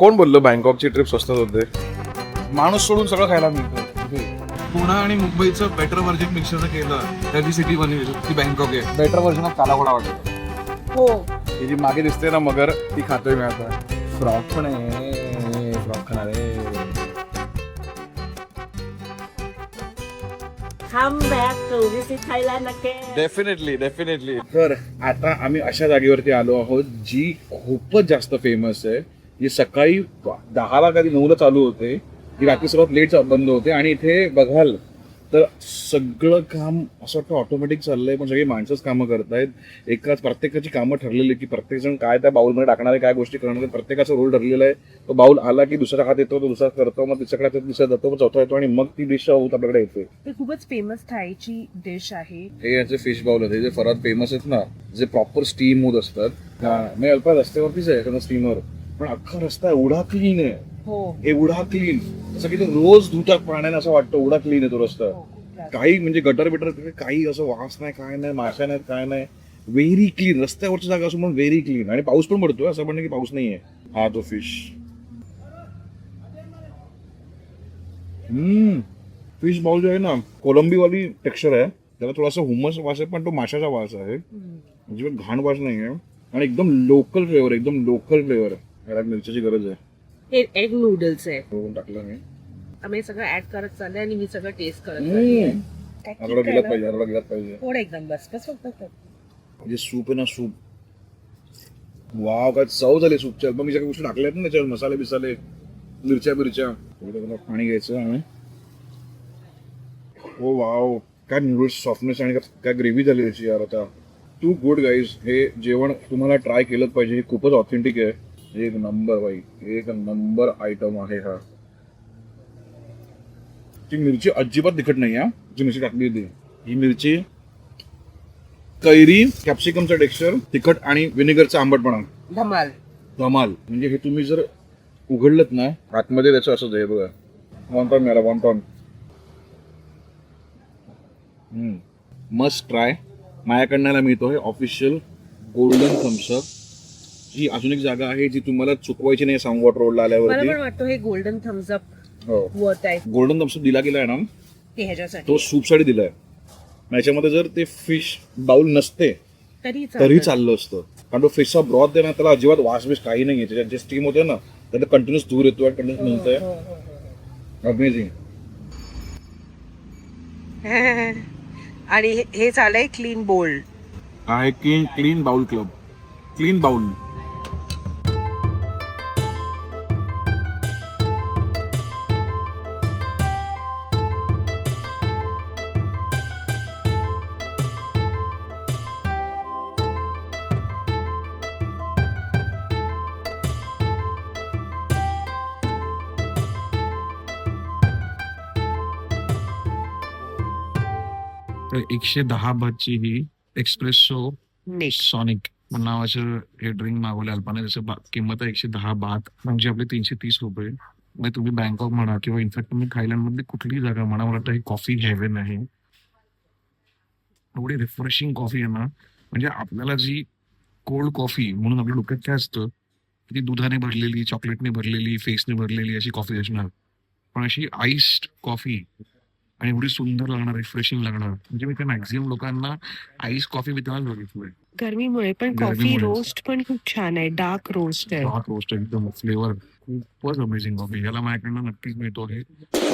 कोण बोललं बँकॉकची ट्रिप स्वस्त होते? माणूस सोडून सगळं खायला मिळतं. पुणे आणि मुंबईचं बेटर व्हर्जन मिक्सर केलं त्याची सिटी बनवली ती बँकॉक आहे. बेटर व्हर्जन ऑफ कालाघोडा वाटत. हो ही जी मागे दिसते ना मगर, ती खातोय मी आता. फ्रॉक पण आहे, फ्रॉक खाणार आहे. come back to visit Thailand again. Definitely. तर आता आम्ही अशा जागेवरती आलो आहोत जी खूपच जास्त फेमस आहे. जी सकाळी 10ला कधी 9ला चालू होते, जी रात्री सर्वात लेट बंद होते. आणि इथे बघाल तर सगळं काम असं वाटतं ऑटोमॅटिक चाललंय, पण सगळी माणसंच कामं करतायत. प्रत्येकाची कामं ठरलेली की प्रत्येक जण काय त्या बाउलमध्ये टाकणार आहे, काय गोष्टी करणार आहे, प्रत्येकाचा रोल ठरलेला आहे. तो बाउल आला की दुसरा हात येतो, तो दुसरा करतो, मग तिसऱ्या हातात दुसरा जातो, मग चौथा येतो आणि मग ती डिश होत आपल्याकडे येते. ते खूपच फेमस थाईची डिश आहे. हे याचे फिश बाउल आहेत, हे जे फरात फेमस आहेत ना, जे प्रॉपर स्टीम होत असतात. मी अल्पा रस्त्यावरतीच आहे स्टीमर, पण अख्खा रस्ता एवढा क्लीन आहे, हो एवढा क्लीन, असं की तो रोज धुतात पाण्याने, असं वाटतं एवढा क्लीन आहे तो रस्ता. काही म्हणजे गटर बिटर काही असं वास नाही, काय नाही, माशा नाहीत, काय नाही. व्हेरी क्लीन, रस्त्यावरची जागा असून पण व्हेरी क्लीन. आणि पाऊस पण पडतोय, असं पण की पाऊस नाहीये. हा तो फिश फिश बाउल जो आहे ना, कोलंबीवाली टेक्स्चर आहे, त्याला थोडासा हुमस वास आहे, पण तो माशाचा वास आहे, म्हणजे घाण वास नाही आहे. आणि एकदम लोकल फ्लेवर, एकदम लोकल फ्लेवर. याला मिरच्याची गरज आहे. हे एग नूडल्स आहे. टाकलं मी, आम्ही सगळं ऍड करत चाललंय आणि मी सगळं टेस्ट करत आरोला गेलात पाहिजे, आरोला गेलात पाहिजे. थोडं एकदम बस फक्त. जे सूप आहे ना, सूप, वाव काय चव झाली सूपच्या. मग मी सगळ्या गोष्टी टाकल्यात ना त्याच्यावर, मसाले बिसाले, मिरच्या, पाणी घ्यायचं आणि हो वाव, काय नूडल्स सॉफ्टनेस आणि काय ग्रेव्ही झाली त्याची यार. आता टू गुड गाईज. हे जेवण तुम्हाला ट्राय केलंच पाहिजे. हे खूपच ऑथेंटिक आहे. एक नंबर बाई, एक नंबर आयटम आहे हा. ती मिरची अजिबात तिखट नाही हा, जी मिरची टाकली होती ही मिरची. कैरी, कॅप्सिकमचा टेक्स्चर, तिखट आणि व्हिनेगरचा आंबटपणा, धमाल. म्हणजे हे तुम्ही जर उघडलत ना, आतमध्ये त्याचं असंच आहे बघा. वॉन्टॉन मिळाला, वॉन्टॉन. Must try. माझ्याकडनं मिळतो हे ऑफिशियल गोल्डन थम्सअप. ही अजून एक जागा आहे जी तुम्हाला चुकवायची नाही सांगू रोडला मला आल्यावरती. पण वाटतं हे गोल्डन थम्स अप हो, वर्थ आहे गोल्डन थम्सअप दिला गेलाय ना, ते ह्याच्यासाठी. तो सूपसाठी दिलाय. याच्यामध्ये जर ते फिश बाउल नसते तरी चाललं असतं, कारण तो फिशचा ब्रॉथ आहे ना, त्याला अजिबात वास बिस काही नाही. त्याच्यात जे स्टीम होते ना, त्याला कंटिन्युअस दूर येतो आणि कंटिन्युअस मिळतंय. अमेझिंग. आणि हे झालंय क्लीन बोल. आहे clean bowl club, clean bowl. तर 110 बातची ही एक्सप्रेसो सॉनिक नावाचं हे ड्रिंक मागवलं अल्पाने. त्याचं किंमत आहे 110 बात, म्हणजे आपले 330 रुपये. म्हणजे तुम्ही बँकॉक म्हणा किंवा इनफॅक्ट तुम्ही थायलंड मधली कुठलीही जागा म्हणा, मला वाटतं ही कॉफी हेवन आहे. एवढी रिफ्रेशिंग कॉफी आहे ना, म्हणजे आपल्याला जी कोल्ड कॉफी म्हणून आपल्या डोक्यात काय असतं की ती दुधाने भरलेली, चॉकलेटने भरलेली, फेसने भरलेली अशी कॉफी असणार, पण अशी आईस्ड कॉफी आणि एवढी सुंदर लागणार, रिफ्रेशिंग लागणार. म्हणजे मी त्या मॅक्झिमम लोकांना आईस कॉफी पितानाच बघितलंय. गरमीमुळे पण कॉफी गरमीमुळे. रोस्ट पण खूप छान आहे. डार्क रोस्ट आहे. डार्क रोस्ट एकदम फ्लेवर खूपच अमेझिंग कॉफी. याला माझ्याकडनं नक्कीच मिळतो आहे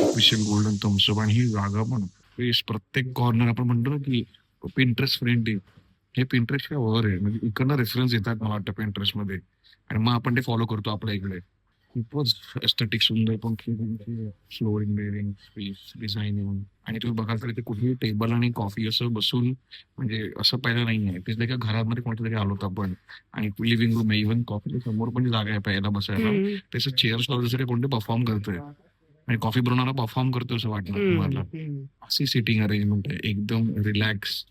ऑफिशियल गोल्डन थम्सअप. आणि ही जागा पण प्रत्येक कॉर्नर आपण म्हणतो ना की पिंटरेस्ट फ्रेंडली, हे पिंटरेस्ट काय वर आहे, म्हणजे इकडनं रेफरन्स येतात मला वाटतं पिंटरेस्ट मध्ये, आणि मग आपण ते फॉलो करतो आपल्या इकडे. खूपच एस्थेटिक सुंदर, पण फ्लोरिंग, बेरिंग, स्पेस, डिझायनिंग. आणि तुम्ही बघाल तर इथे कुठेही टेबल आणि कॉफी असं बसून म्हणजे असं पहिलं नाही आहे. तिथे का घरामध्ये कोणत्या तरी आलो आपण आणि लिव्हिंग रूम आहे, इव्हन कॉफीच्या समोर पण जागा आहे प्यायला बसायला, त्याचं चेअर्स लावल्यासाठी कोणते परफॉर्म करतोय आणि कॉफी बनवणारा परफॉर्म करतोय असं वाटणार तुम्हाला. अशी सिटिंग अरेंजमेंट आहे, एकदम रिलॅक्स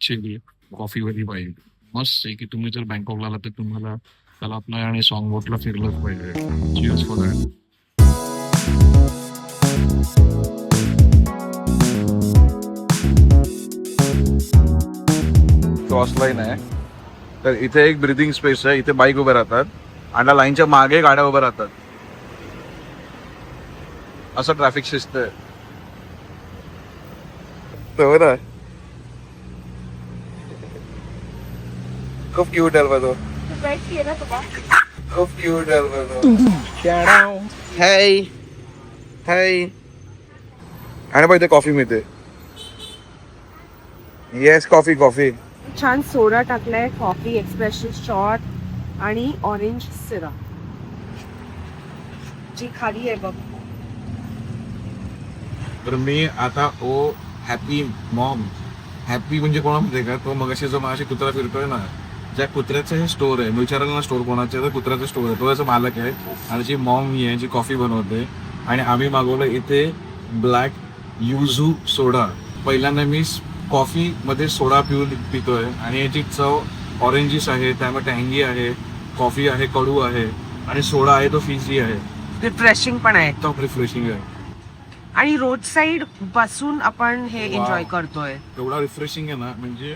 चिल कॉफीवरही पाहिजे. मस्त आहे की तुम्ही जर बँकॉकला आला तर तुम्हाला त्याला आपला आणि सॉंग बोटला फिरलंच पाहिजे. Cheers for that. Cross line आहे, तर इथे एक ब्रिदिंग स्पेस आहे. इथे बाईक उभे राहतात आणि लाईनच्या मागे गाड्या उभ्या राहतात. असं ट्रॅफिक शिस्त आहे. हो ना, खूप क्यूट आहे तो, खूप क्यूट आहे तो. हाय हाय. आणि पाहिजे कॉफी मिळते. Yes, coffee coffee. छान सोडा टाकलाय, कॉफी एक्सप्रेशन शॉट आणि ऑरेंज सिरप जी खाली आहे बघ. तर मी आता ओ हॅपी मॉम, हॅपी म्हणजे कोणा माहिती का, तो मगाशी जो माझ्या कुत्रा फिरतोय ना, ज्या कुत्र्याचं हे स्टोर आहे, मी विचारलं ना स्टोर कोणाचं, तर कुत्र्याचं स्टोर आहे, तो याचा मालक आहे. आणि जी मॉम ही आहे जी कॉफी बनवते. आणि आम्ही मागवलं इथे ब्लॅक युझू सोडा. पहिल्यांदा मी कॉफी मध्ये सोडा पितोय आणि याची चव ऑरेंजिस आहे, त्यामुळे टँगी आहे, कॉफी आहे कडू आहे, आणि सोडा आहे तो फिझी आहे, रिफ्रेशिंग पण आहे एकदम रिफ्रेशिंग आहे. आणि रोड साइड बसून आपण हे Wow. एन्जॉय करतोय. एवढा रिफ्रेशिंग आहे ना, म्हणजे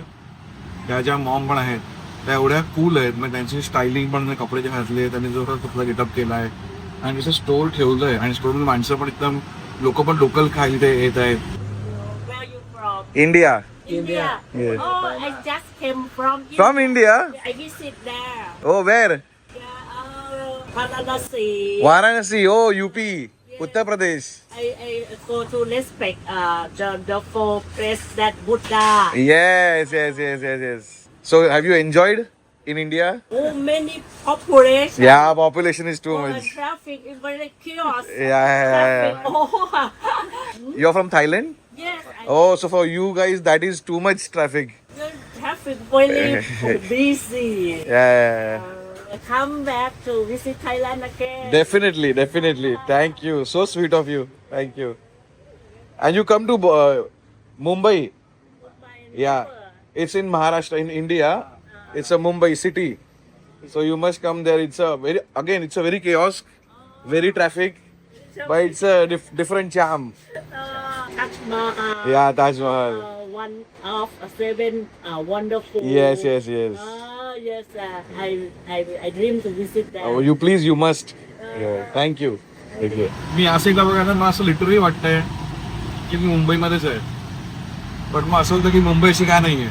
त्या ज्या मॉम पण आहेत त्या एवढ्या कूल आहेत. म्हणजे त्यांची स्टायलिंग पण, कपडे जे घातले, त्यांनी जो कुठला गेटअप केलाय आणि जसं स्टोर ठेवलंय, आणि स्टोरमध्ये माणसं पण एकदम, लोक पण लोकल खायला येत आहेत. Where are you from? India. India. Yes. Oh, I just came from from India. I visit there. Oh where? Varanasi. Varanasi. Oh UP, Uttar Pradesh. I go to respect the four place that Buddha. Yes, yes, yes, yes, yes. So have you enjoyed in India? Oh, many population. Yeah, population is too Oh, much. traffic is very chaos. Yeah. Traffic. Oh, You're from Thailand? yes. Oh, so for you guys that is too much traffic. The traffic very busy. Yeah. Come back to visit Thailand again. Definitely, definitely. Thank you. So sweet of you. Thank you. And you come to Mumbai. Yeah. It's in Maharashtra, in India. It's a Mumbai city. So you must come there. It's a very chaos, very traffic, but it's a different charm. Taj Mahal. Yeah, Taj Mahal. One of seven wonderful. Yes, yes, yes. Yes. I dream to visit there. Oh, you please, you must. Yeah. Thank you. Thank you. मी असं एकदा बघा, मला असं literally वाटतंय की मी मुंबईमध्येच आहे. पण मग असं होतं की मुंबई अशी का नाहीये,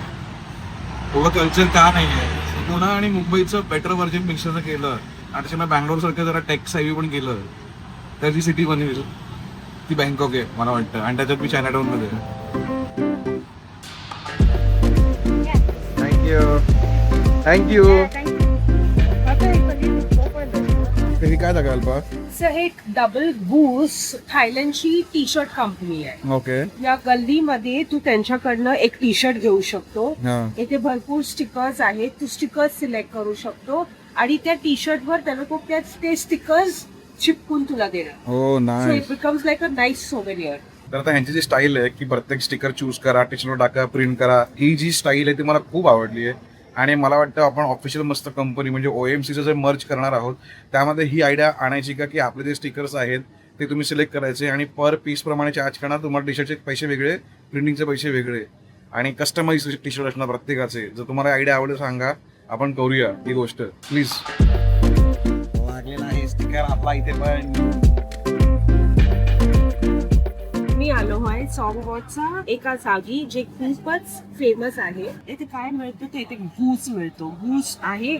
एवढं कल्चर का नाहीये. पुणे आणि मुंबईचं बेटर व्हर्जन मिक्सर केलं आणि त्याच्यामुळे बँगलोर सारखं जरा टेक्स हायवे पण केलं, तर जी सिटी बनेल ती बँकॉक आहे मला वाटतं. आणि त्याच्यात मी चायनाटाऊन मध्ये. Thank you thank you. हे काय दाखवाल पा? सर हे डबल बूस थायलंडची टी शर्ट कंपनी आहे. ओके. या गल्लीमध्ये तू त्यांच्याकडनं एक टी शर्ट घेऊ शकतो. हा. इथे भरपूर स्टिकर्स आहेत, तू स्टिकर्स सिलेक्ट करू शकतो आणि त्या टी शर्ट वर त्याला खूप ते स्टिकर्स चिपकून तुला देणार. हो, so nice. It becomes like a nice souvenir. तर आता ह्यांची जी स्टाईल आहे की प्रत्येक स्टिकर चूज करा, टीशर्ट टाका, प्रिंट करा, ही जी स्टाईल आहे ती मला खूप आवडली आहे. आणि मला वाटतं आपण ऑफिशियल मस्त कंपनी म्हणजे OMCचं जे मर्ज करणार आहोत त्यामध्ये ही आयडिया आणायची का, की आपले जे स्टिकर्स आहेत ते तुम्ही सिलेक्ट करायचे आणि पर पीस प्रमाणे चार्ज करणार. तुम्हाला टी शर्टचे पैसे वेगळे, प्रिंटिंगचे पैसे वेगळे, आणि कस्टमाइज टी शर्ट असणार प्रत्येकाचे. जर तुम्हाला आयडिया आवडेल सांगा, आपण करूया ही गोष्ट प्लीज. लागलेला आहे स्टिकर आपला इथे पण. मी आलो आहे सॉंगवॉटचा एका जागी जे खूपच फेमस आहे. इथे काय मिळतं ते इथे गूस मिळतो. गूस आहे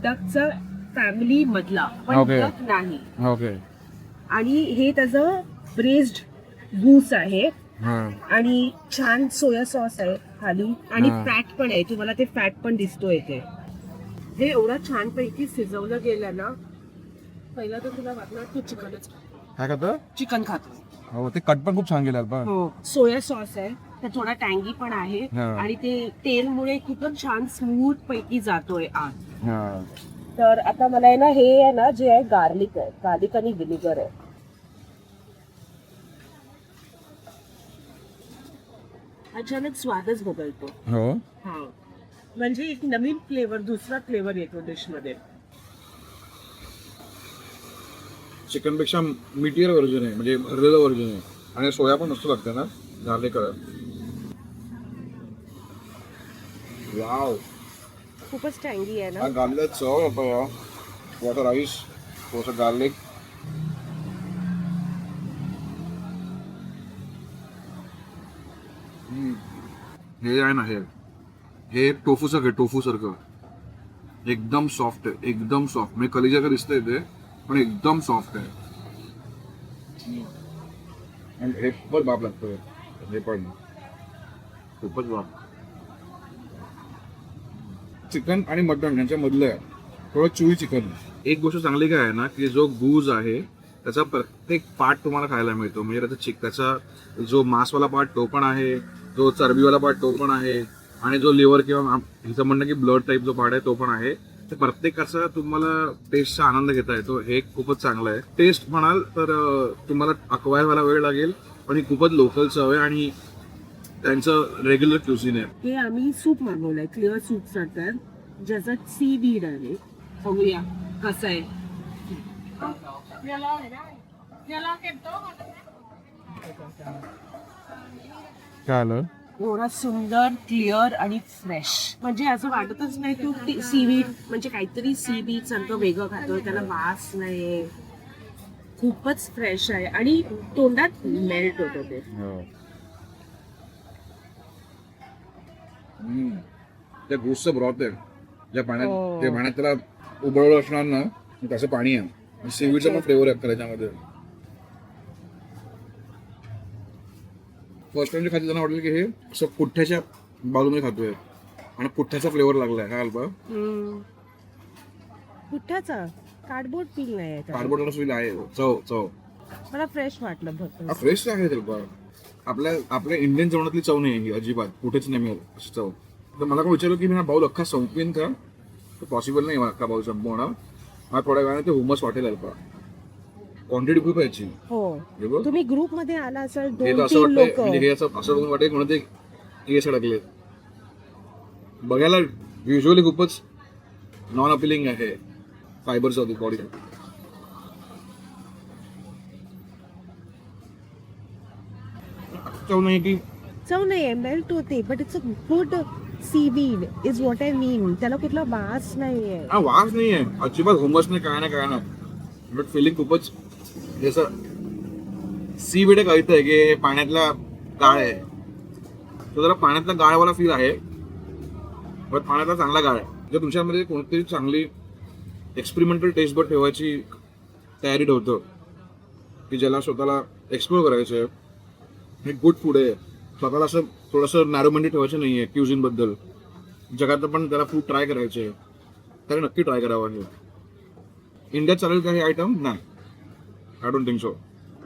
डकचा फॅमिली मधला, पण Okay. डक नाही. ओके. आणि हे त्याचं ब्रेस्ड गूस आहे हां. आणि छान सोया सॉस आहे खाली आणि हा. फॅट पण आहे. तुम्हाला ते फॅट पण दिसतो इथे. हे एवढं छान पैकी शिजवलं गेलं ना, पहिला तर तुला वाटणार तू चिकनच काय खातं? चिकन खातो. हो, ते कट पण खूप छान केलं पण. हो, सोया सॉस आहे, तर थोडा टँगी पण आहे हा. आणि ते तेलमुळे खूपच छान स्मूथ पैकी जातोय आत. हां. तर आता मला आहे ना, हे आहे ना जे आहे गार्लिक आहे, गार्लिक आणि विनेगर आहे. अचानक स्वादच बदलतो. हो. हा, म्हणजे एक नवीन फ्लेवर, दुसरा फ्लेवर येतो डिश मध्ये. चिकन पेक्षा मीटियर व्हर्जन आहे, म्हणजे भरलेलं व्हर्जन आहे. आणि सोया पण मस्त लागतं ना, गार्लिक. वाव, खूपच टँगी आहे ना. हा गार्लिक चव होतं या. वॉटर राईस, थोडंसं गार्लिक. हे आहे ना हे टोफू सारखं एकदम सॉफ्ट आहे, एकदम सॉफ्ट. म्हणजे कलिजा दिसतंय ते, पण एकदम सॉफ्ट आहे. आणि हे खूपच बाप लागतं. हे पण खूपच बाप. चिकन आणि मटण यांच्या मधलं आहे थोडं चुई चिकन. एक गोष्ट चांगली काय आहे ना, की जो गूज आहे त्याचा प्रत्येक पार्ट तुम्हाला खायला मिळतो. म्हणजे त्याचा जो मांसवाला पार्ट तो पण आहे, जो चरबीवाला पार्ट तो पण आहे, आणि जो लिव्हर किंवा हिचं म्हणणं की ब्लड टाईप जो पार्ट आहे तो पण आहे. तर प्रत्येकाचा तुम्हाला टेस्टचा आनंद घेता येतो. हे खूपच चांगलं आहे. टेस्ट म्हणाल तर तुम्हाला अक्वायर व्हायला वेळ लागेल, पण ही खूपच लोकल चव आहे आणि त्यांचं रेग्युलर क्युझिन आहे. हे आम्ही सूप मागवलंय, क्लिअर सूप सारखं, ज्याच्यात सी बीड आहे. बघूया कसं आहे. काय आलं? एवढा सुंदर, क्लिअर आणि फ्रेश. म्हणजे असं वाटतच नाही तू सीवीड म्हणजे काहीतरी सीबीड सारखं वेगळं खातोय, त्याला वास नाही. खूपच फ्रेश आहे आणि तोंडात मेल्ट होतं ते. त्या गूसचं ब्रॉथ आहे, ज्या पाण्यात ते पाण्यात त्याला उबळवलं असणार ना, त्याचं पाणी आहे. सीवीडचा पण फ्लेवर आहे त्याच्यामध्ये. फर्स्ट टाइम जे खाते त्यांना वाटलं की हे असं पुठ्ठ्याच्या बाजूने खातोय आणि पुठ्ठ्याचा फ्लेवर लागलाय. काय अल्पा पुठ्ठ्याचा कार्डबोर्ड फील नाही आहे. कार्बोनेट फील आहे. चव मला फ्रेश वाटलं भरपूर. फ्रेश आहे अल्पा. आपल्या इंडियन जेवणातली चव नाही ही अजिबात. कुठेच नाही मिळेल अशी चव. तर मला कोण विचारलं की मी बाऊल अख्खा संपवीन का, तर पॉसिबल नाही मला अख्खा बाऊल संपवणं. मला थोड्या वेळाने ते हुमस वाटेल अल्पा. क्वांटिटी खूप यायची. हो, तुम्ही ग्रुप मध्ये आला असाल हे तर 2-3 लोक. हे असं बघून वाटेल कोणते केस अडकले. बघायला व्हिज्युअली खूपच नॉन अपिलिंग आहे. फायबर्स होती बॉडी. चव नाही की चव नाही, मेल्ट होते, but it's a good seaweed is what I mean. त्याला कुठला वास नाहीये. हा वास नाहीये अजिबात. हुमस नाही, काय नाही. बट फिलिंग खूपच जसं सी बीड कळतंय की पाण्यातला गाळ आहे. तो जरा पाण्यातला गाळवाला फील आहे, पण पाण्यातला चांगला गाळ आहे. जर तुमच्यामध्ये कोणतीही चांगली एक्सपेरिमेंटल टेस्ट बड ठेवायची तयारी ठेवतो, की ज्याला स्वतःला एक्सप्लोर करायचं आहे, हे गुड फूड आहे. स्वतःला असं थोडंसं नॅरोमंडी ठेवायचं नाही आहे क्युझिनबद्दल. जगात पण त्याला फूड ट्राय करायचं आहे, तर नक्की ट्राय करावं. हे इंडियात चालेल का हे आयटम? नाही, आय डोंट थिंक सो.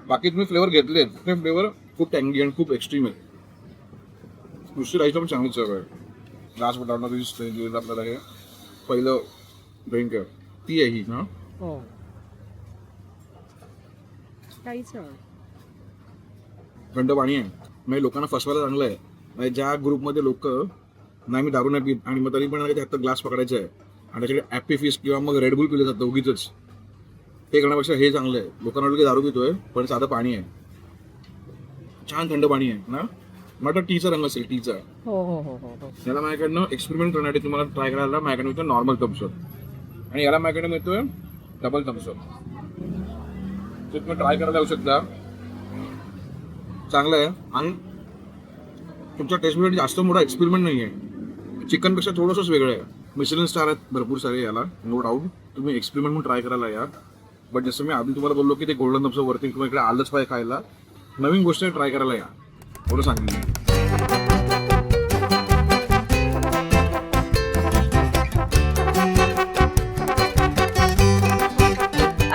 बाकी तुम्ही फ्लेवर घेतले, ते फ्लेवर खूप टँगी आणि खूप एक्स्ट्रीम आहे. दुसरी राईस पण चांगली चव आहे. लास्ट बटाटा आपल्याला हे पहिलं ड्रिंक आहे ती आहे ही ना. हो, काहीच नाही. थंड पाणी आहे. म्हणजे लोकांना फसवायला चांगलं आहे. म्हणजे ज्या ग्रुपमध्ये लोक नाही मी दारू नाही पीत आणि मग तरी पण हातात ग्लास पकडायचा आहे आणि त्याच्याकडे ॲपी फिश किंवा मग रेडबुल पिलं जातं उगीच, ते करण्यापेक्षा हे चांगलं आहे. लोकांना वाटलं की दारू पितोय, पण साधं पाणी आहे. छान थंड पाणी आहे ना. मला टीचा रंग असेल, टीचा. हो. याला माझ्याकडनं एक्सपेरिमेंट करण्यासाठी तुम्हाला ट्राय करायला माझ्याकडे मिळतो नॉर्मल थम्सअप, आणि याला माझ्याकडे मिळतोय डबल थम्सअप. ते तुम्ही ट्राय करायला येऊ शकता. चांगलं आहे आणि तुमच्या टेस्टमध्ये जास्त मोठा एक्सपेरिमेंट नाही आहे. चिकनपेक्षा थोडंसंच वेगळं आहे. मिशेलिन स्टार आहेत भरपूर सारे याला, नो डाऊट. तुम्ही एक्सपेरिमेंट म्हणून ट्राय करायला या. बट जसं मी आधी तुम्हाला बोललो की ते गोल्डन थम्सअप वरती किंवा इकडे आलंच पाहिजे खायला, नवीन गोष्ट ट्राय करायला या, एवढं सांगितलं.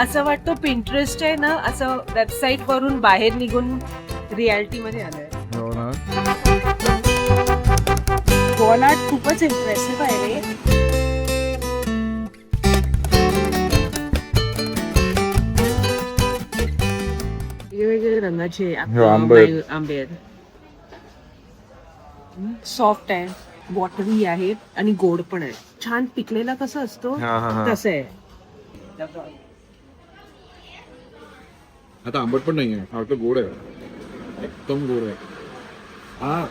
असं वाटतं पिंटरेस्ट आहे ना, असं वेबसाईट वरून बाहेर निघून रियालिटी मध्ये आलंय. हो ना. गोला खूपच इम्प्रेसिव्ह आहे रे. वेगवेगळे रंगाचे आंबे आहेत. सॉफ्ट आहे, वॉटरी आहे आणि गोड पण आहे. छान पिकलेला कसं असतो तसं आहे. आता आंबट पण नाहीये, हा तर गोड आहे, एकदम गोड आहे. हा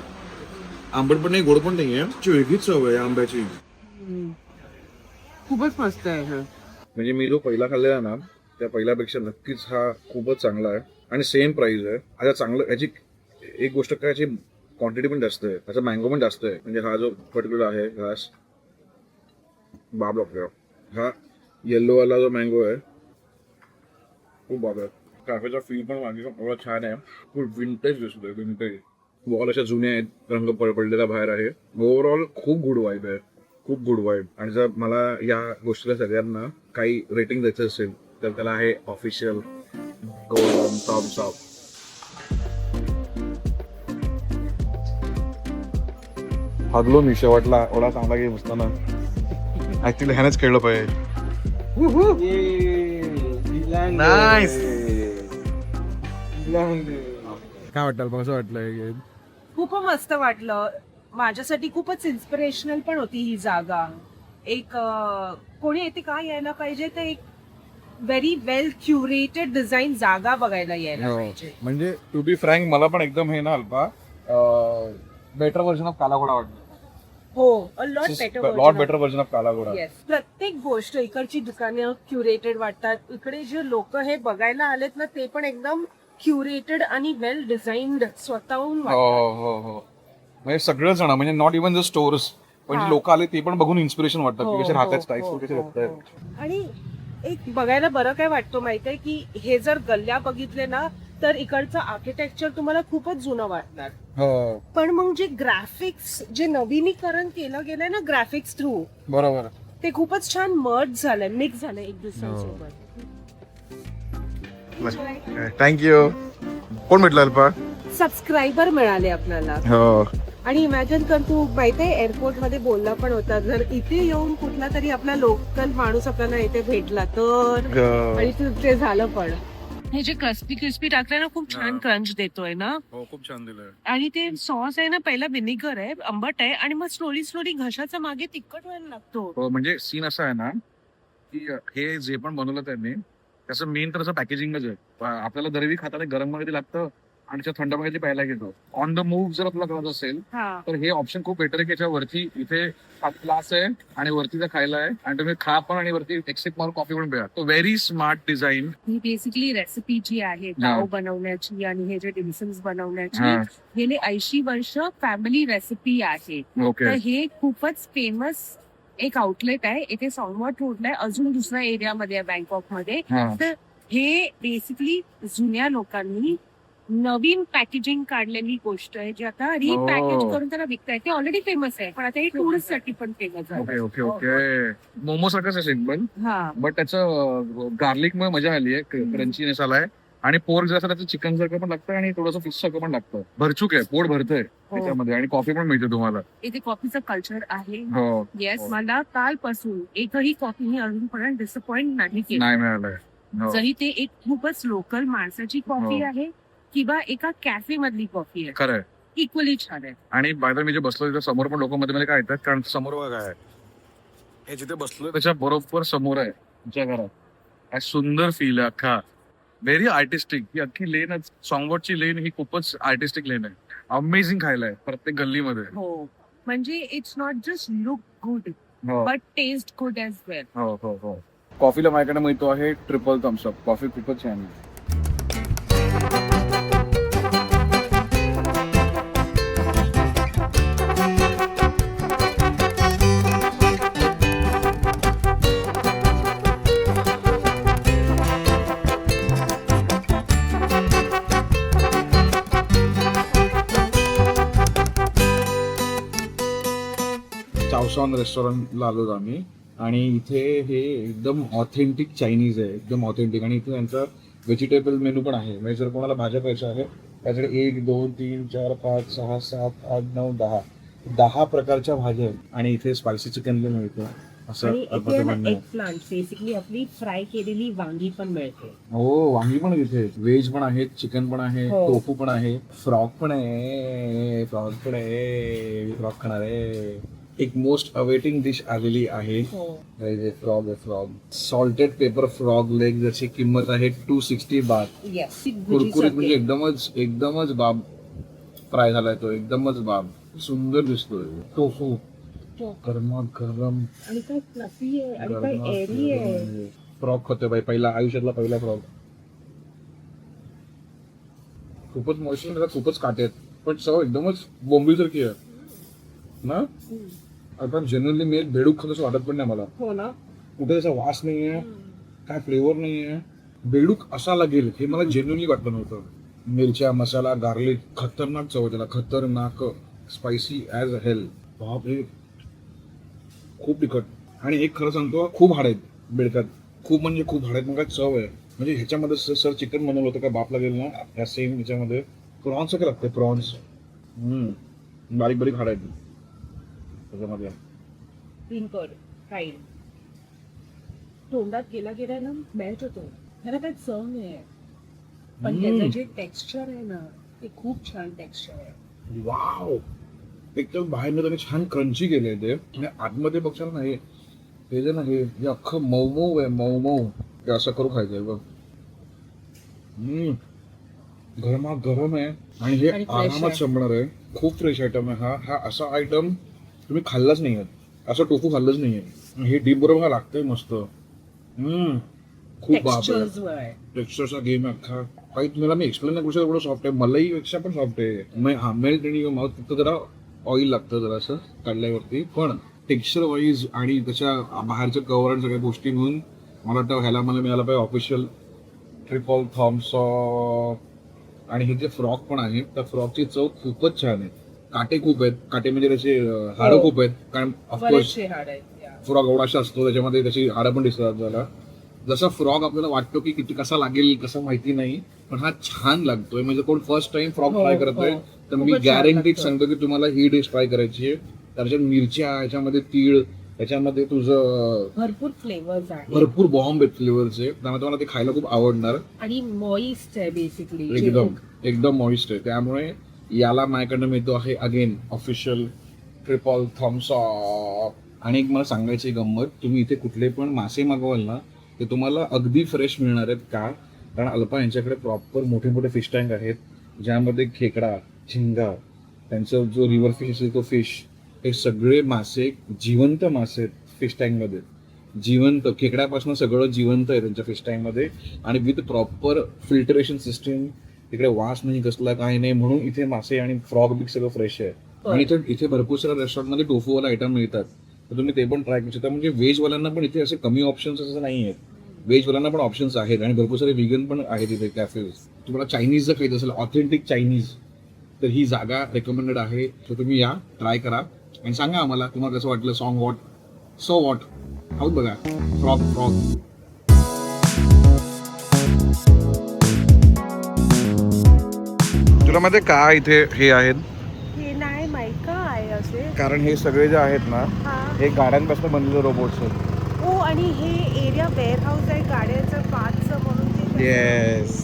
आंबट पण नाही, गोड पण नाहीये, वेगळीच चव आहे आंब्याची. खूपच मस्त आहे. म्हणजे मी जो पहिला खाल्लेला ना, त्या पहिल्यापेक्षा नक्कीच हा खूपच चांगला आहे आणि सेम प्राइस आहे. आता चांगलं याची एक गोष्ट काय, याची क्वांटिटी पण जास्त आहे, त्याचा मँगो पण जास्त आहे. म्हणजे हा जो पर्टिक्युलर आहे घास बाब लागतो. हा येल्लो वाला जो मँगो आहे खूप बाब आहे. कॅफेचा फील पण मागे एवढा छान आहे. खूप विंटेज दिसतोय, विंटेज. वॉल अशा जुन्या आहेत, रंग पडलेला बाहेर आहे. ओव्हरऑल खूप गुड वाईब आहे, खूप गुड वाईब. आणि जर मला या गोष्टीला सगळ्यांना काही रेटिंग द्यायचं असेल तर त्याला आहे ऑफिशियल गोल्डन थम्स अप. हगलो मी शेवटला, एवढा चांगला गेम असताना. ऍक्च्युली ह्यानेच खेळलं पाहिजे. नाईस. काय वाटतं, कसं वाटलं? खूप मस्त वाटलं. माझ्यासाठी खूपच इन्स्पिरेशनल पण होती ही जागा. एक कोणी येते का यायला पाहिजे तर एक व्हेरी वेल क्युरेटेड डिझाईन जागा बघायला यायला पाहिजे. म्हणजे टू बी फ्रँक मला पण एकदम हे ना अल्पा बेटर व्हर्जन ऑफ काला घोडा वाटलं. हो, लॉट बेटर व्हर्जन ऑफ काला घोडा. प्रत्येक गोष्ट, इकडची दुकाने क्युरेटेड वाटतात. इकडे जे लोक हे बघायला आलेत ना ते पण एकदम क्युरेटेड आणि वेल डिझाईन्ड स्वतःहून हो वाटतात. हो हो. म्हणजे सगळं जण, म्हणजे नॉट इव्हन द स्टोर्स, पण जे लोक आले ते पण बघून इन्स्पिरेशन वाटतं की कसे राहतात, स्टाईल कसे राहतात. आणि एक बघायला बरं काय वाटतं माहितीये की हे जर गल्ल्या बघितले ना तर इकडचं आर्किटेक्चर तुम्हाला खूपच जुनं वाटणार. हो पण मग जे ग्राफिक्स, जे नवीनीकरण केलं गेलंय ना ग्राफिक्स थ्रू, बरोबर. ते खूपच छान मर्ज झालंय, मिक्स झालंय एक दुसऱ्यासोबत. थँक्यू. कोण म्हटलं अल्पा? सबस्क्रायबर मिळाले आपल्याला. हो. आणि इमॅजिन कर, तू माहितीये एअरपोर्ट मध्ये बोलला पण होता, जर इथे येऊन कुठला तरी आपला लोकल माणूस आपल्याला इथे भेटला तर, आणि ते झालं पण. हे जे क्रिस्पी टाकलंय ना खूप छान क्रंच देतोय ना. हो, खूप छान दिलंय. आणि ते सॉस आहे ना, पहिला विनेगर आहे, आंबट आहे, आणि मग स्लोली घशाच्या मागे तिखट व्हायला लागतो. हो, म्हणजे सीन असा आहे ना की हे जे पण बनवलं त्यांनी त्याचं मेन तर असं पॅकेजिंगच आहे. आपल्याला दरवी खाताना गरम मध्ये लागतं आणि थंड मध्ये प्यायला घेतो. ऑन द मूव्ह जर आपल्याला करत असेल तर हे ऑप्शन खूप बेटर आहे की याच्यावरती इथे ग्लास आहे आणि वरती जर खायला आहे आणि तुम्ही खा पण आणि वरती एक्सेप्ट मारून कॉफी पण प्या. तो व्हेरी स्मार्ट डिझाईन. ही बेसिकली रेसिपी जी आहे पाव बनवण्याची आणि हे जे डिम्सम्स बनवण्याची, गेली 80 वर्ष फॅमिली रेसिपी आहे. तर हे खूपच फेमस एक आउटलेट आहे इथे सॉन्गवॉट रोडला आहे, अजून दुसऱ्या एरियामध्ये आहे बँकॉक मध्ये. तर हे बेसिकली जुन्या लोकांनी नवीन पॅकेजिंग काढलेली गोष्ट आहे जी आता रिपॅकेज करून त्याला विकताय. ते ऑलरेडी फेमस आहे पण आता हे टुरिस्ट साठी पण फेमस आहे. Okay okay okay. मोमो सारखंच आहे सिम्पल, बट त्याचं गार्लिक मुळे मजा आली आहे, क्रंचीनेस आलाय. आणि पोर्क जसं त्याचं चिकन सारखं पण लागतं आणि थोडंसं फिश सारखं पण लागतं. भरचूक आहे, पोट भरतंय त्याच्यामध्ये. आणि कॉफी पण मिळते तुम्हाला इथे. कॉफीचं कल्चर आहे. हो. येस, मला कालपासून एकही कॉफी मी अजूनपर्यंत डिसअपॉइंट नाही केली. नाही मिळालंय. जरी ते एक खूपच लोकल माणसाची कॉफी आहे किंवा एका कॅफे मधली कॉफी आहे, खरंय, इक्वली छान आहे. आणि बाय द मी जे बसलो तिथे समोर पण लोक मध्ये काय येतात, कारण समोर बघा काय हे जिथे बसलोय त्याच्या बरोबर समोर आहे तुमच्या घरात. काय सुंदर फील आहे अख्खा, व्हेरी आर्टिस्टिक. ही अख्खी लेन, सॉन्गवॉटची लेन ही खूपच आर्टिस्टिक लेन आहे. अमेझिंग खायला आहे प्रत्येक गल्लीमध्ये. हो, म्हणजे it's not just look good but taste good as well. हो हो हो. कॉफीला माझ्याकडे मिळतो आहे ट्रिपल थम्स अप. कॉफी खूपच छान आहे. चावसॉन रेस्टॉरंटला आलो आम्ही आणि इथे हे एकदम ऑथेंटिक चायनीज आहे, एकदम ऑथेंटिक. आणि इथे त्यांचा व्हेजिटेबल मेनू पण आहे. म्हणजे जर कोणाला भाज्या खायच्या आहे त्याच्याकडे 1 2 3 4 5 6 7 8 9 10 प्रकारच्या भाज्या आहेत. आणि इथे स्पायसी चिकन पण मिळतं असं. एग प्लांट बेसिकली आपली फ्राय केलेली वांगी पण मिळते. हो, वांगी पण इथे व्हेज पण आहेत, चिकन पण आहे, टोफू पण आहे, फ्रॉग पण आहे. फ्रॉग खाणार आहे. एक मोस्ट अवेटिंग डिश आलेली आहे, frog salted paper frog leg, ज्याची किंमत आहे 260 बाht. कुरकुरीत, म्हणजे एकदमच बाब फ्राय झालाय तो, एकदमच बाब. सुंदर दिसतोय. टोफू गरम आणि काय फ्लफी आहे आणि काय एअरी आहे. फ्रॉग खातोय बाई, आयुष्यातला पहिला फ्रॉग. खूपच मॉइश्चर, खूपच काटे आहेत. पण चव एकदमच बोंबीसारखी आहे ना. आता जनरली मी एक बेडूक खात असं वाटत पण नाही मला. हो ना. कुठे त्याचा वास नाहीये, काय फ्लेवर नाहीये. बेडूक असा लागेल हे मला जेन्युअनली वाटलं नव्हतं. मिरच्या, मसाला, गार्लिक, खतरनाक चव त्याला, खतरनाक स्पायसी ॲज अ हेल. बापरे, खूप तिखट. आणि एक खरं सांगतो, खूप हाड आहेत बेडकात, खूप म्हणजे खूप हाड आहेत. मग काय चव आहे. म्हणजे ह्याच्यामध्ये सर चिकन बनवलं होतं का बाप लागेल ना, ह्या सेम ह्याच्यामध्ये प्रॉन्स काय लागते, प्रॉन्स. बारीक बारीक हाड आहेत त्याच्यामध्ये. पिंकर फ्राईड तोंडात गेला गेला ना मेल्ट होतो. त्याला काही चव नाही, पण त्याचं जे टेक्स्चर आहे ना ते खूप छान टेक्स्चर आहे. वाव, एकदम बाहेरनं त्याने छान क्रंची केले ते, आणि आतमध्ये बघशाल ना हे जे ना हे अख्खं मऊ मऊ आहे, मऊ मऊ. ते असं करू खायचंय बघ. गरमा गरम आहे आणि हे आणि fresh आरामात आहे. संपणार आहे. खूप फ्रेश आयटम आहे हा. हा असा आयटम तुम्ही खाल्लाच नाही आहे, असं टोफू खाल्लंच नाही आहे. हे डीप बरोबर लागतंय मस्त. खूप बाप टेक्स्चर्स वर आहे. टेक्स्चरचा गेम आहे अख्खा. काही तुम्हाला मी एक्सप्लेन नाही करू शकत एवढं सॉफ्ट आहे. मलाई पेक्षा पण सॉफ्ट आहे. हा मेल्ट आणि माउथ, फक्त जरा ऑइल लागतं जरासं काढल्यावरती. पण टेक्स्चर वाईज आणि त्याच्या बाहेरच्या कव्हर आणि सगळ्या गोष्टी म्हणून मला वाटतं ह्याला मला मिळालं पाहिजे ऑफिशियल ट्रिपल थम्स अप. आणि हे जे फ्रॉक पण आहे त्या फ्रॉकची चव खूपच छान आहे. काटे खूप आहेत, काटे म्हणजे त्याचे हाडं खूप आहेत, कारण ऑफकोर्स बरेचसे हाड आहेत. फ्रॉक एवढाशा असतो त्याच्यामध्ये त्याची हाडं पण दिसतात त्याला. जसा फ्रॉक आपल्याला वाटतो की किती कसा लागेल कसं माहिती नाही, पण हा छान लागतोय. म्हणजे कोण फर्स्ट टाइम फ्रॉक ट्राय करतोय तर मी खूपच छान गॅरंटीड लागतोय. सांगतो की तुम्हाला ही डिश ट्राय करायची आहे. त्याच्यात मिरच्या, याच्यामध्ये तीळ, त्याच्यामध्ये तुझं भरपूर फ्लेवर्स आहेत भरपूर बॉम्ब आहेत फ्लेवर्सचे, त्यामुळे तुम्हाला ते खायला खूप आवडणार. आणि मॉइस्ट आहे बेसिकली. एकदम एकदम मॉइस्ट आहे. त्यामुळे याला माझ्याकडनं मिळतो आहे again official triple thumbs up. आणि एक मला सांगायची गंमत, तुम्ही इथे कुठले पण मासे मागवाल ना ते तुम्हाला अगदी फ्रेश मिळणार आहेत. का? कारण अल्पा यांच्याकडे प्रॉपर मोठे मोठे फिश टँक आहेत, ज्यामध्ये खेकडा, झिंगा, त्यांचं जो रिव्हर फिश असेल तो फिश, हे सगळे मासे जिवंत मासे आहेत फिश टँकमध्ये. जिवंत खेकड्यापासून सगळं जिवंत आहे त्यांच्या फिश टँकमध्ये, आणि विथ प्रॉपर फिल्टरेशन सिस्टीम. तिकडे वास नाही कसला, काही नाही, म्हणून इथे मासे आणि फ्रॉग बिग सगळं फ्रेश आहे. आणि इथे भरपूर साऱ्या रेस्टॉरंटमध्ये टोफूवाला आयटम मिळतात, तर तुम्ही ते पण ट्राय करू शकता. म्हणजे व्हेजवाल्यांना पण इथे असे कमी ऑप्शन्स असं नाही आहेत, व्हेजवाल्यांना पण ऑप्शन्स आहेत. आणि भरपूर सारे व्हिगन पण आहेत इथे कॅफेज. तुम्हाला चायनीज जर खायचं असेल, ऑथेंटिक चायनीज, तर ही जागा रेकमेंडेड आहे. तर तुम्ही या, ट्राय करा आणि सांगा आम्हाला तुम्हाला कसं वाटलं. Song what, so what, out बघा. Frog frog. तुला माहिती काय इथे हे आहेत? हे नाही माहिती काय असे. कारण हे सगळे जे आहेत ना, हे गाड्यांपासून बनलेले रोबोट्स आहेत. हो, आणि हे एरिया वेअर हाऊस आहे गाड्यांचं पार्टचं, म्हणून ते येस.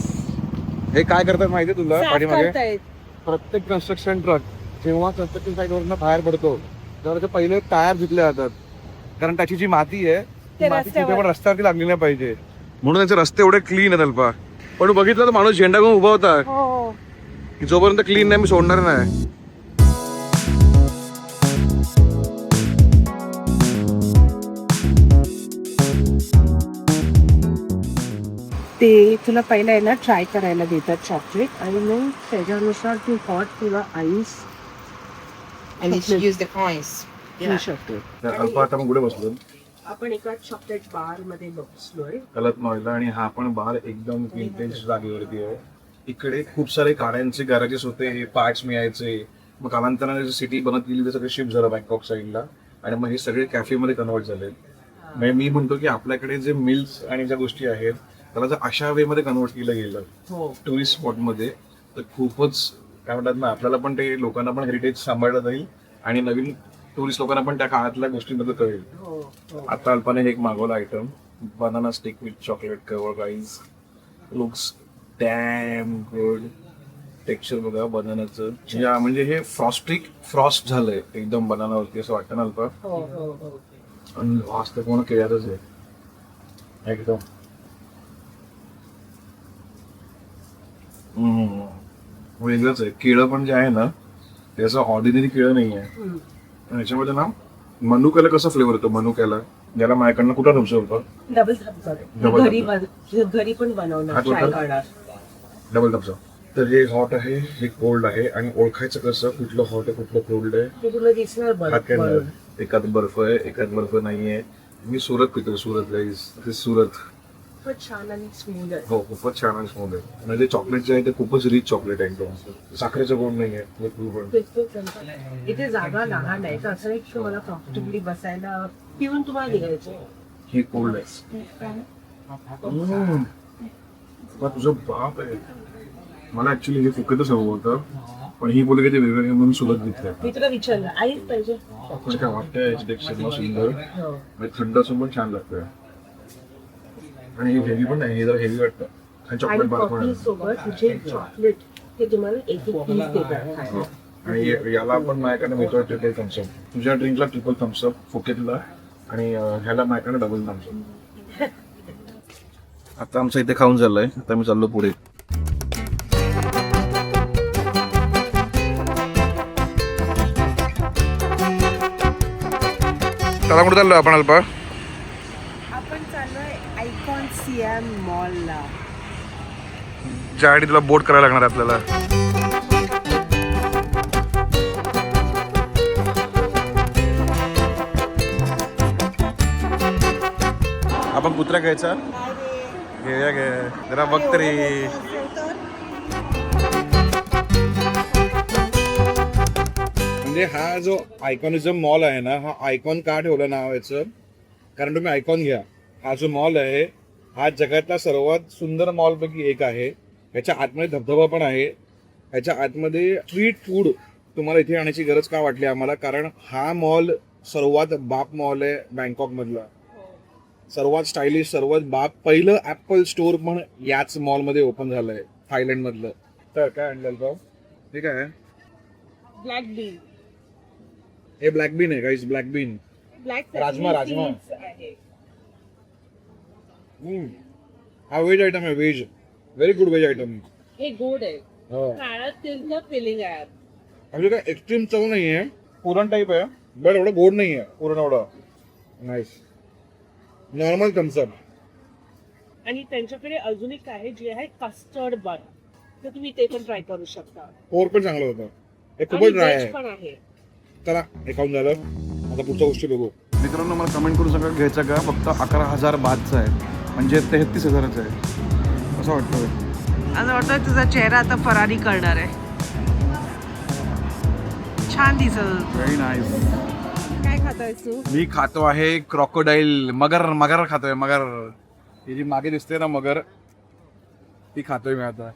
हे काय करतात माहिती तुला? साफ पाठीमागे करतायत. प्रत्येक कन्स्ट्रक्शन ट्रक जेव्हा कन्स्ट्रक्शन साईटवरनं बाहेर पडतो तेव्हा त्याचे पहिले टायर धुतले जातात, कारण त्याची जी माती आहे ती माती रस्त्यावर. कुठे पण रस्त्यावरती लागली नाही पाहिजे, म्हणून त्यांचे रस्ते एवढे क्लीन आहेत अल्पा. पण तू बघितलं तर माणूस झेंडा घेऊन उभा होता हो. की जोपर्यंत क्लीन नाही मी सोडणार नाही. ते तुला पहिला आहे ना ट्राय करायला देतात चॉकलेट, आणि मग त्याच्यानुसार तू हॉट किंवा ice And you should use the coins. घेऊ शकतो. अल्पा आता मग पुढे बसलो आपण एका चॉकलेट बार मध्ये बसलोय. कलत नॉईला, आणि हा पण बार एकदम विंटेज जागेवरती आहे. इकडे खूप सारे गाड्यांचे गॅरेजेस होते, हे पार्ट्स मिळायचे. मग कालांतराने सिटी बनत गेली ते सगळे शिफ्ट झालं बँकॉक साईडला, आणि मग हे सगळे कॅफेमध्ये कन्वर्ट झाले. म्हणजे मी म्हणतो की आपल्याकडे जे मिल्स आणि ज्या गोष्टी आहेत त्याला जर अशा वे मध्ये कन्वर्ट केलं गेलं हो. टुरिस्ट स्पॉटमध्ये, तर खूपच काय म्हणतात ना, आपल्याला पण ते लोकांना पण हेरिटेज सांभाळलं जाईल आणि नवीन टुरिस्ट लोकांना पण त्या काळातल्या गोष्टींबद्दल कळेल. हो. हो. आता अल्पाने एक मागवला item, banana stick with chocolate cover. Guys, looks damn good. Texture बघा बनानाचं, म्हणजे हे फ्रॉस्ट झालंय एकदम बनानावरती असं वाटतं ना अल्पा. हो. हो. हो. आणि वास तर पूर्ण केळ्यातच आहे एकदम. वेगळंच आहे. केळं पण जे आहे ना ते असं ऑर्डिनरी केळं नाही आहे. याच्यामध्ये ना मनुक्याला कसा फ्लेवर येतो, मनुक्याला ज्याला माझ्याकडनं कुठं तुमचं होतं डबल थम्स Double घरी पण बनवणार, हा, ट्राय total? करणार. डबल थम्स तर हे हॉट आहे, हे कोल्ड आहे. आणि ओळखायचं कसं कुठलं हॉट आहे कुठलं कोल्ड आहे? ते तुला दिसणार हात काय नाही. एकात बर्फ आहे एकात बर्फ नाहीये. मी सुरत पितो, सुरत गाईज, ते सुरत. खूपच छान आणि स्मूथ आहे. हो खूपच छान आणि स्मूथ आहे. आणि ते चॉकलेट जे आहे ते खूपच रिच चॉकलेट आहे एकदम. साखरेचं गोड नाही आहे पण. इथे जागा लहान आहे तर असं एक मला कम्फर्टेबली बसायला पिऊन तुम्हाला निघायचं. हे कोल्ड आहे. तुझं बाप आहे. मला ऍक्च्युली हे फुकतच हवं होतं पण ही बोलली की ते वेगवेगळे म्हणून सुरत घेतलंय. मी तुला विचारलं आईच पाहिजे. तुला काय वाटतंय याच्यापेक्षा सुंदर? म्हणजे थंड असून पण छान लागतंय. आणि हे हेवी पण नाही, हे जरा हेवी वाटतं. आणि आणि चॉकलेट बार पण कॉफी आहे. सोबत तुझे चॉकलेट हे तुम्हाला एक एक पीस देतात खायला. आणि याला पण माझ्याकडे मिळतो ट्रिपल थम्सअप. तुझ्या ड्रिंकला ट्रिपल थम्सअप फुकेतला आणि ह्याला माझ्याकडे डबल थम्सअप. आता आमचं इथे खाऊन झालंय, आता मी चाललो पुढे. त्याला कुठे चाललोय आपण अल्पा? आपण चाललोय आयकॉन सिएम मॉलला. ज्यासाठी तुला बोट करायला लागणार आहे आपल्याला. आपण कुत्रा घ्यायचा. घे घे जरा बघ तरी. म्हणजे हा जो आयकॉनिझम मॉल आहे ना, हा आयकॉन का ठेवलं नाव याचं? कारण तुम्ही आयकॉन घ्या. हा जो मॉल आहे हा जगातला सर्वात सुंदर मॉल पैकी एक आहे. ह्याच्या आतमध्ये धबधबा पण आहे. ह्याच्या आतमध्ये स्ट्रीट फूड तुम्हाला इथे आणण्याची गरज का वाटली आम्हाला? कारण हा मॉल सर्वात बाप मॉल आहे बँकॉक मधला. सर्वात स्टायलिश, सर्वात बाप. पहिलं ऍपल स्टोअर पण याच मॉलमध्ये ओपन झालंय थायलंड मधलं. तर काय आणलं भाऊ? हे काय आहे? Black bean. हे ब्लॅक बीन आहे guys, black bean. Black rajma, rajma. आहे. हा व्हेज आयटम आहे, veg. Very good veg item. हे गोड आहे. हो. काळा तेलचं फिलिंग आहे. म्हणजे काय एक्स्ट्रीम चव नाहीये, पुरण टाईप आहे बट एवढं गोड नाहीये पुरण एवढं. नाईस. Normal Thums Up. आणि त्यांच्याकडे अजून एक आहे जे आहे कस्टर्ड बन. तर तुम्ही ते पण ट्राय करू शकता. पोर पण चांगलं होतं. हे आणि खूपच ड्राय व्हेज आहे. पण आहे. चला हे खाऊन झालं, आता पुढच्या गोष्टी बघू. मित्रांनो मला कमेंट करून सगळं घ्यायचं का? फक्त 11,000 बातचं आहे, म्हणजे 33,000चं आहे. असं वाटतं. असं वाटतं तुझा चेहरा आता फरारी करणार आहे. छान दिसत. Very nice. काय खातोयस तू? मी खातो आहे क्रॉकोडाईल, मगर. मगर खातोय, मगर. ही जी मागे दिसते ना मगर, ती खातोय मी आता.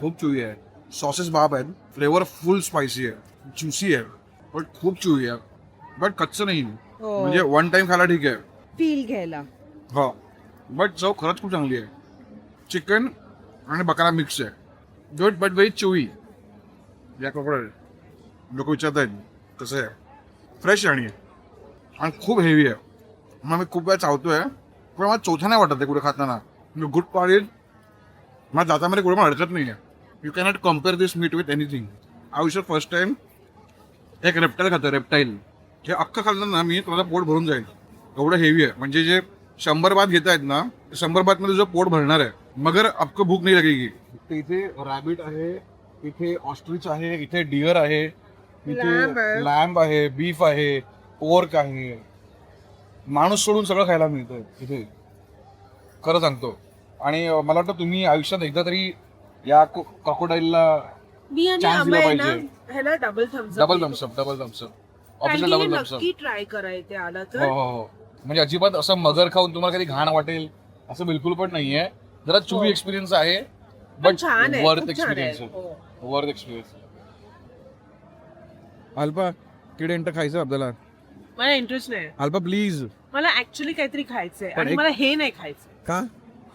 खूप चुई आहे. सॉसेस बाप आहेत. फ्लेवर फुल स्पायसी आहे, ज्युसी आहे बट खूप चुई आहे. बट कच्चं नाही, म्हणजे वन टाइम खायला ठीक आहे. फील घ्यायला. हो बट चव खरंच खूप चांगली आहे. चिकन आणि बकरा मिक्स आहे. गुड बट व्हेरी चुई. या क्रॉकोडाईल लोक विचारत आहेत कसं आहे. फ्रेश आणि खूप हेवी आहे. मग मी खूप वेळा चावतोय पण मला चौथा नाही वाटत आहे कुठे खाताना. Good quality. मला दातामध्ये कुठे पण अडचत नाही आहे. You cannot compare this meat with anything. आयुष्यात फर्स्ट टाइम एक रेप्टाईल खातो. रेप्टाईल हे अख्खं खाल्लं ना मी, तुम्हाला पोट भरून जाईल एवढं हेवी आहे. म्हणजे जे 100 बात घेत आहेत ना, 100 बातमध्ये जो पोट भरणार आहे. मगर अख्खं भूक नाही लागेगी. इथे रॅबिट आहे, इथे ऑस्ट्रिच आहे, इथे डिअर आहे, इथे लॅम्ब आहे, बीफ आहे, पोर्क आहे. माणूस सोडून सगळं खायला मिळतं इथे, खरं सांगतो. आणि मला वाटतं तुम्ही आयुष्यात एकदा तरी या क्रॉकोडाईलला मी आणि चान्स दिला अभय ना पाहिजे. ह्याला double thumbs double thumbs up, double thumbs up, official double thumbs up. नक्की ट्राय करायचे आला हो तर. हो हो. म्हणजे अजिबात असं मगर खाऊन तुम्हाला कधी घाण वाटेल असं बिलकुल पण नाहीये. जरा चुवी एक्सपिरियन्स आहे बट छान आहे, वर्थ खूप छान आहे. एक्सपिरियन्स. Worth experience. अल्पा किडेंट खायचं आपल्याला. मला इंटरेस्ट नाही. अल्पा प्लीज. मला ऍक्च्युली काहीतरी खायचंय पण आणि एक- मला हे नाही खायचं. का?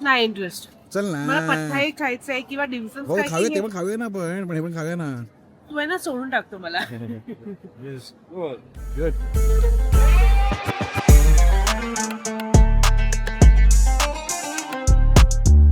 नाही इंटरेस्ट. चल मला ना. पठ्ठाई खायचंय किंवा डिम्सम हो खाऊया, ते पण खाऊया ना पण हे पण खाऊया ना. तू आहे ना सोडून टाकतो मला. Yes. Good.